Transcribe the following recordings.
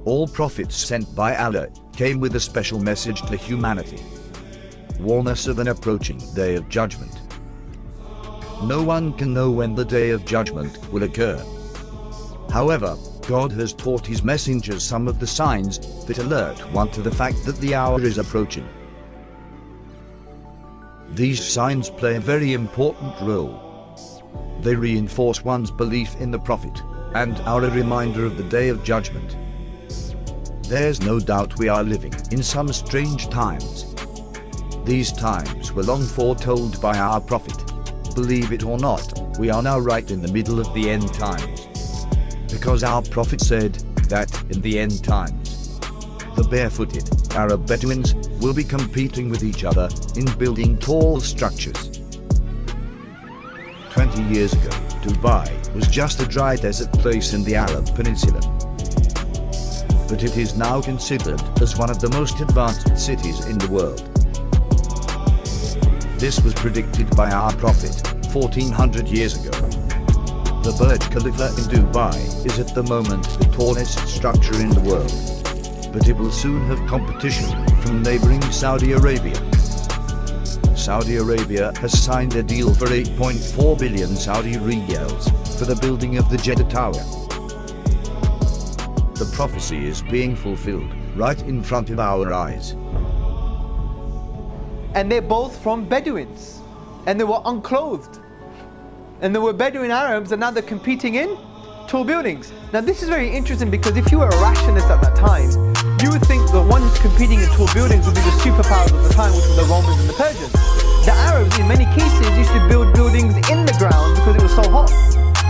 All prophets sent by Allah came with a special message to humanity. Warn us of an approaching day of judgment. No one can know when the day of judgment will occur. However, God has taught his messengers some of the signs that alert one to the fact that the hour is approaching. These signs play a very important role. They reinforce one's belief in the Prophet and are a reminder of the day of judgment. There's no doubt we are living in some strange times. These times were long foretold by our Prophet. Believe it or not, we are now right in the middle of the end times. Because our Prophet said that in the end times, the barefooted Arab Bedouins will be competing with each other in building tall structures. 20 years ago, Dubai was just a dry desert place in the Arab Peninsula. But it is now considered as one of the most advanced cities in the world. This was predicted by our Prophet 1400 years ago. The Burj Khalifa in Dubai is at the moment the tallest structure in the world. But it will soon have competition from neighboring Saudi Arabia. Saudi Arabia has signed a deal for 8.4 billion Saudi riyals for the building of the Jeddah Tower. The prophecy is being fulfilled right in front of our eyes. And they're both from Bedouins, and they were unclothed. And there were Bedouin Arabs, and now they're competing in tall buildings. Now this is very interesting, because if you were a rationalist at that time, you would think the ones competing in tall buildings would be the superpowers of the time, which were the Romans and the Persians. The Arabs, in many cases, used to build buildings in the ground because it was so hot.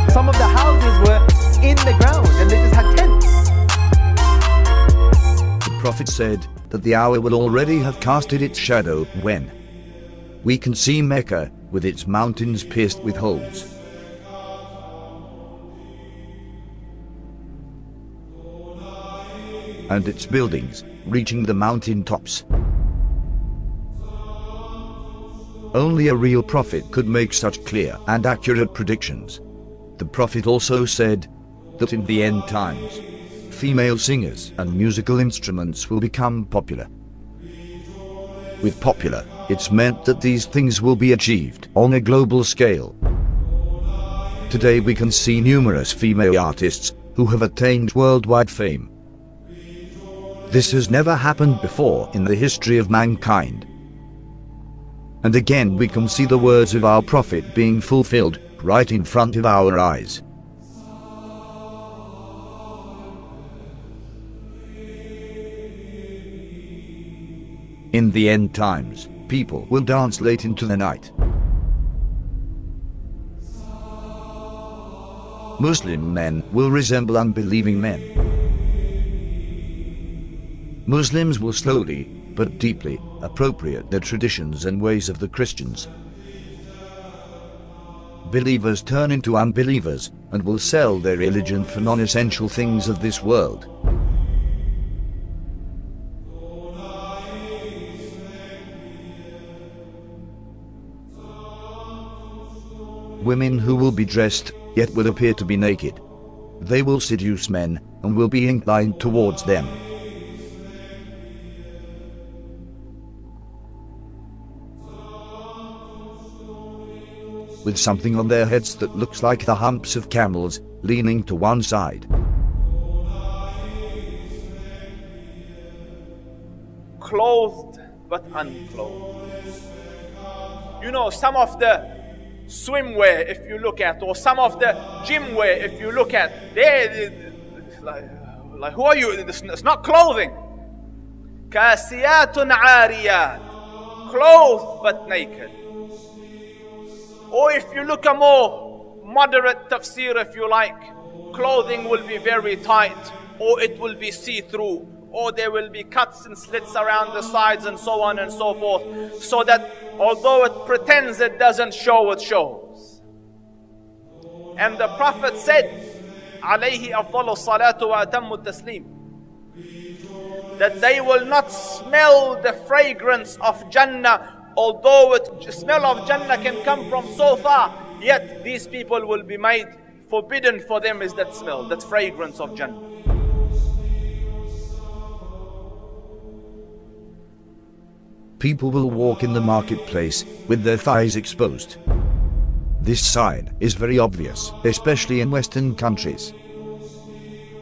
Some of the houses were in the ground, and they just had tents. The Prophet said that the hour will already have casted its shadow when we can see Mecca with its mountains pierced with holes. And its buildings reaching the mountain tops. Only a real prophet could make such clear and accurate predictions. The Prophet also said that in the end times, female singers and musical instruments will become popular. With popular, it's meant that these things will be achieved on a global scale. Today we can see numerous female artists who have attained worldwide fame. This has never happened before in the history of mankind. And again we can see the words of our Prophet being fulfilled right in front of our eyes. In the end times, people will dance late into the night. Muslim men will resemble unbelieving men. Muslims will slowly, but deeply, appropriate the traditions and ways of the Christians. Believers turn into unbelievers and will sell their religion for non-essential things of this world. Women who will be dressed, yet will appear to be naked. They will seduce men, and will be inclined towards them. With something on their heads that looks like the humps of camels, leaning to one side. Clothed but unclothed. You know, some of the swimwear, if you look at, or some of the gym wear, if you look at, they're like who are you? It's not clothing. Kasiyatun ariyat, clothed but naked. Or if you look a more moderate tafsir, if you like, clothing will be very tight, or it will be see-through, or there will be cuts and slits around the sides and so on and so forth, so that although it pretends it doesn't show, it shows. And the Prophet said, alayhi afdalu salatu wa atammu taslim, that they will not smell the fragrance of Jannah, although the smell of Jannah can come from so far, yet these people will be made forbidden for them is that smell, that fragrance of Jannah. people will walk in the marketplace with their thighs exposed. This sign is very obvious, especially in Western countries.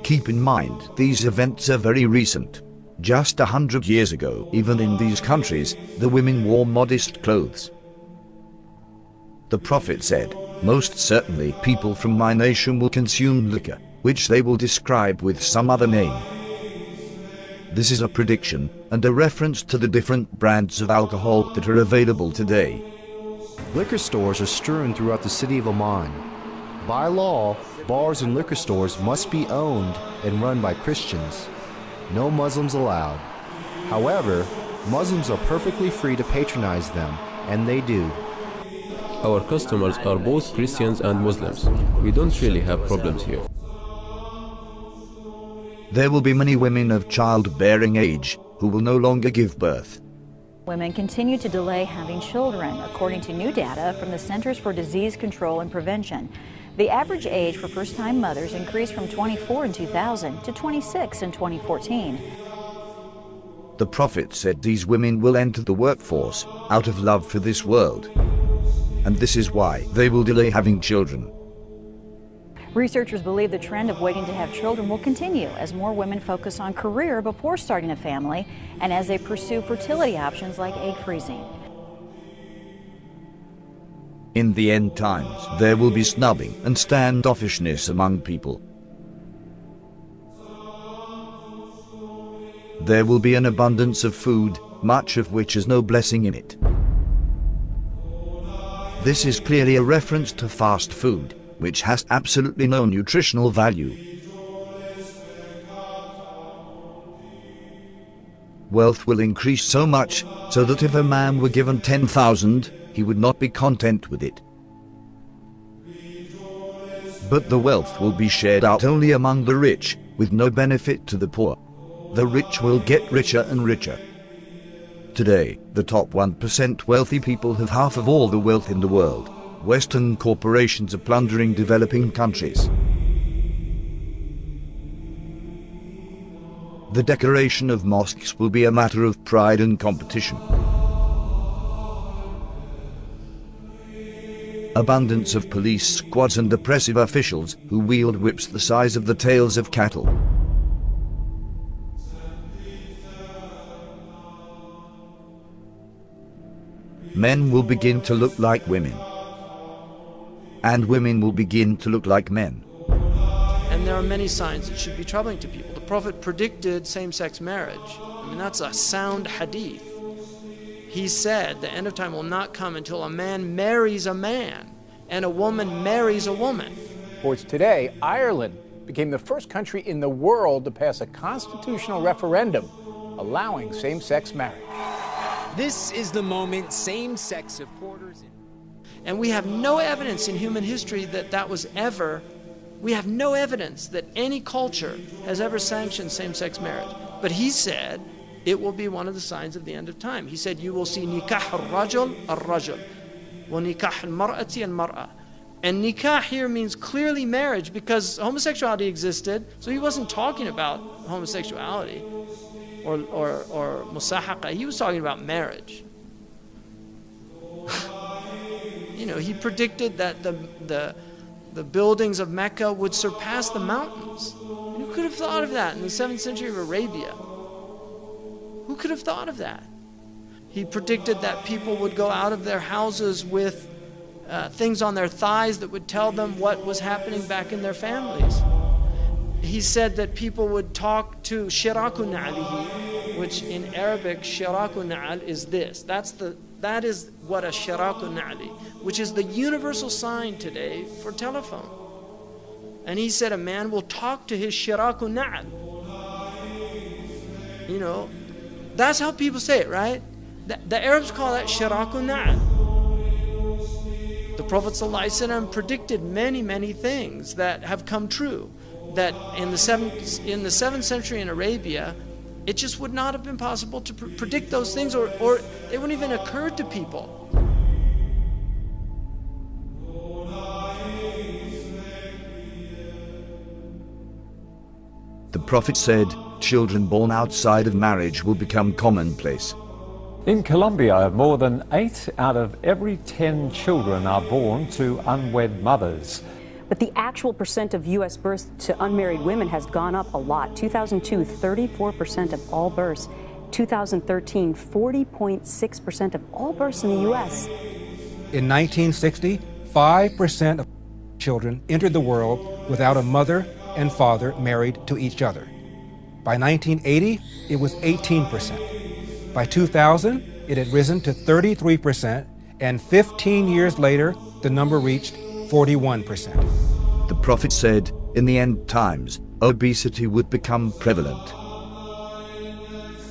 Keep in mind, these events are very recent. Just 100 years ago, even in these countries, the women wore modest clothes. The Prophet said, "Most certainly people from my nation will consume liquor, which they will describe with some other name." This is a prediction and a reference to the different brands of alcohol that are available today. Liquor stores are strewn throughout the city of Amman. By law, bars and liquor stores must be owned and run by Christians. No Muslims allowed. However, Muslims are perfectly free to patronize them, and they do. Our customers are both Christians and Muslims. We don't really have problems here. There will be many women of childbearing age who will no longer give birth. Women continue to delay having children, according to new data from the Centers for Disease Control and Prevention. The average age for first-time mothers increased from 24 in 2000 to 26 in 2014. The Prophet said these women will enter the workforce out of love for this world. And this is why they will delay having children. Researchers believe the trend of waiting to have children will continue as more women focus on career before starting a family and as they pursue fertility options like egg freezing. In the end times, there will be snubbing and standoffishness among people. There will be an abundance of food, much of which has no blessing in it. This is clearly a reference to fast food, which has absolutely no nutritional value. Wealth will increase so much so that if a man were given 10,000, he would not be content with it. But the wealth will be shared out only among the rich, with no benefit to the poor. The rich will get richer and richer. Today, the top 1% wealthy people have half of all the wealth in the world. Western corporations are plundering developing countries. The decoration of mosques will be a matter of pride and competition. Abundance of police squads and oppressive officials who wield whips the size of the tails of cattle. Men will begin to look like women. And women will begin to look like men. And there are many signs that should be troubling to people. The Prophet predicted same-sex marriage. I mean, that's a sound hadith. He said the end of time will not come until a man marries a man and a woman marries a woman. Sports today, Ireland became the first country in the world to pass a constitutional referendum allowing same-sex marriage. This is the moment same-sex supporters... And we have no evidence in human history that that was ever, we have no evidence that any culture has ever sanctioned same-sex marriage. But he said it will be one of the signs of the end of time. He said you will see nikah al-rajul al-rajul, wa nikah al-mar'ati al-mar'a. And nikah here means clearly marriage because homosexuality existed, so he wasn't talking about homosexuality or musahaqa. He was talking about marriage. You know, he predicted that the buildings of Mecca would surpass the mountains. And who could have thought of that in the 7th century of Arabia? Who could have thought of that? He predicted that people would go out of their houses with things on their thighs that would tell them what was happening back in their families. He said that people would talk to shiraku na'alihi, which in Arabic, shiraku na'al is this. That is what a shiraku na'ali, which is the universal sign today for telephone. And he said a man will talk to his shiraku na'al. You know, that's how people say it, right? The Arabs call that shiraku na'al. The Prophet ﷺ predicted many, many things that have come true. That in the 7th century in Arabia, it just would not have been possible to predict those things, or it wouldn't even occur to people. The Prophet said, children born outside of marriage will become commonplace. In Colombia, more than 8 out of every 10 children are born to unwed mothers. But the actual percent of U.S. births to unmarried women has gone up a lot. 2002, 34% of all births. 2013, 40.6% of all births in the U.S. In 1960, 5% of children entered the world without a mother and father married to each other. By 1980, it was 18%. By 2000, it had risen to 33%, and 15 years later, the number reached 41%. The Prophet said, in the end times, obesity would become prevalent.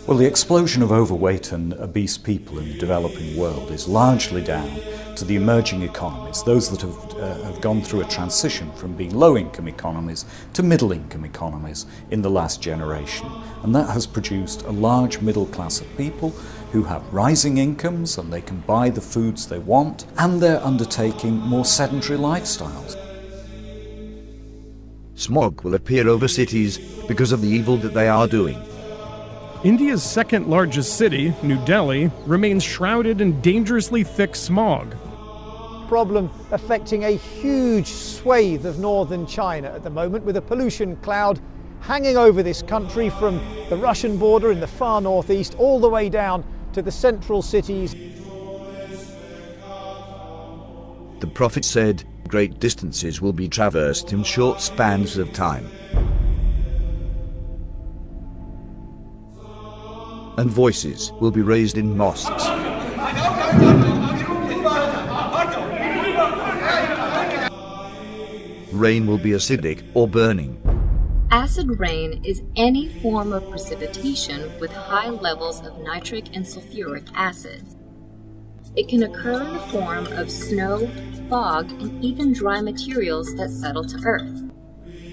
Well, the explosion of overweight and obese people in the developing world is largely down to the emerging economies, those that have gone through a transition from being low-income economies to middle-income economies in the last generation. And that has produced a large middle class of people who have rising incomes and they can buy the foods they want, and they're undertaking more sedentary lifestyles. Smog will appear over cities because of the evil that they are doing. India's second largest city, New Delhi, remains shrouded in dangerously thick smog. Problem affecting a huge swathe of northern China at the moment, with a pollution cloud hanging over this country from the Russian border in the far northeast all the way down to the central cities. The Prophet said, great distances will be traversed in short spans of time. And voices will be raised in mosques. Rain will be acidic or burning. Acid rain is any form of precipitation with high levels of nitric and sulfuric acids. It can occur in the form of snow, fog, and even dry materials that settle to earth.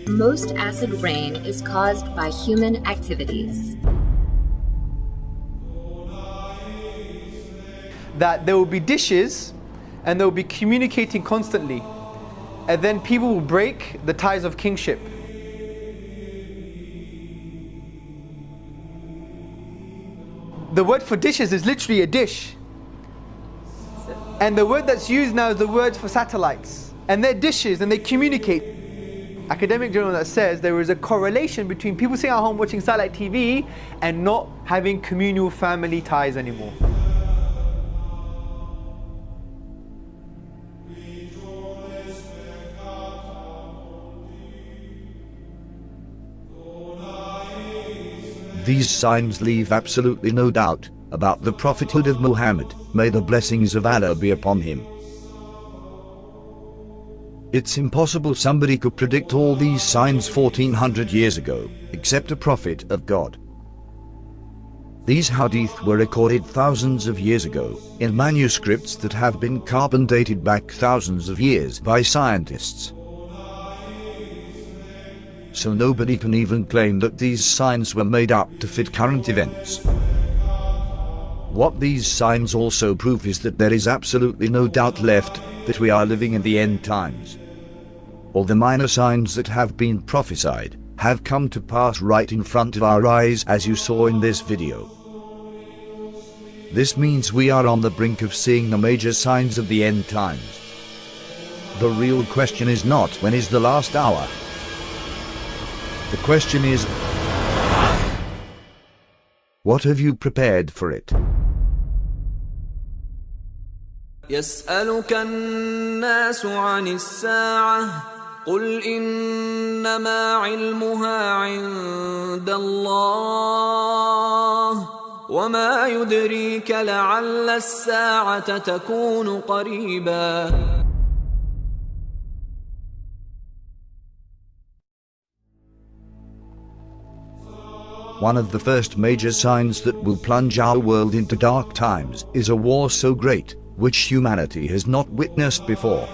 Most acid rain is caused by human activities. That there will be dishes and they will be communicating constantly, and then people will break the ties of kingship. The word for dishes is literally a dish, and the word that's used now is the word for satellites, and they're dishes and they communicate. Academic journal that says there is a correlation between people sitting at home watching satellite TV and not having communal family ties anymore. These signs leave absolutely no doubt about the prophethood of Muhammad. May the blessings of Allah be upon him. It's impossible somebody could predict all these signs 1400 years ago, except a prophet of God. These hadith were recorded thousands of years ago, in manuscripts that have been carbon dated back thousands of years by scientists. So nobody can even claim that these signs were made up to fit current events. What these signs also prove is that there is absolutely no doubt left that we are living in the end times. All the minor signs that have been prophesied have come to pass right in front of our eyes, as you saw in this video. This means we are on the brink of seeing the major signs of the end times. The real question is not when is the last hour. The question is, what have you prepared for it? يسألك الناس عن الساعة قل إنما علمها عند الله وما يدريك لعل الساعة تكون قريبا. One of the first major signs that will plunge our world into dark times is a war so great, which humanity has not witnessed before.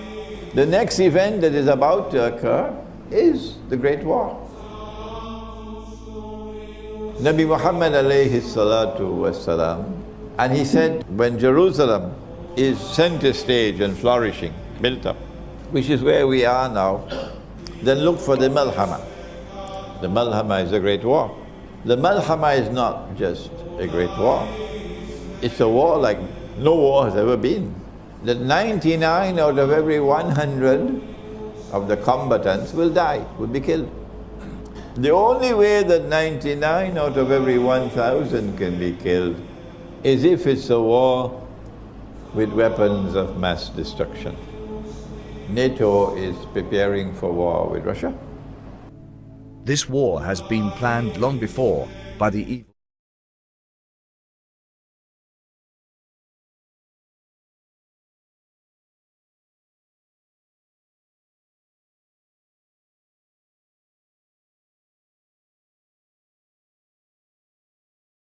The next event that is about to occur is the Great War. Nabi Muhammad alayhi salatu wasalam, and he said, when Jerusalem is center stage and flourishing, built up, which is where we are now, then look for the Malhama. The Malhama is a great war. The Malhama is not just a great war. It's a war like no war has ever been. That 99 out of every 100 of the combatants will die, will be killed. The only way that 99 out of every 1,000 can be killed is if it's a war with weapons of mass destruction. NATO is preparing for war with Russia. This war has been planned long before by the evil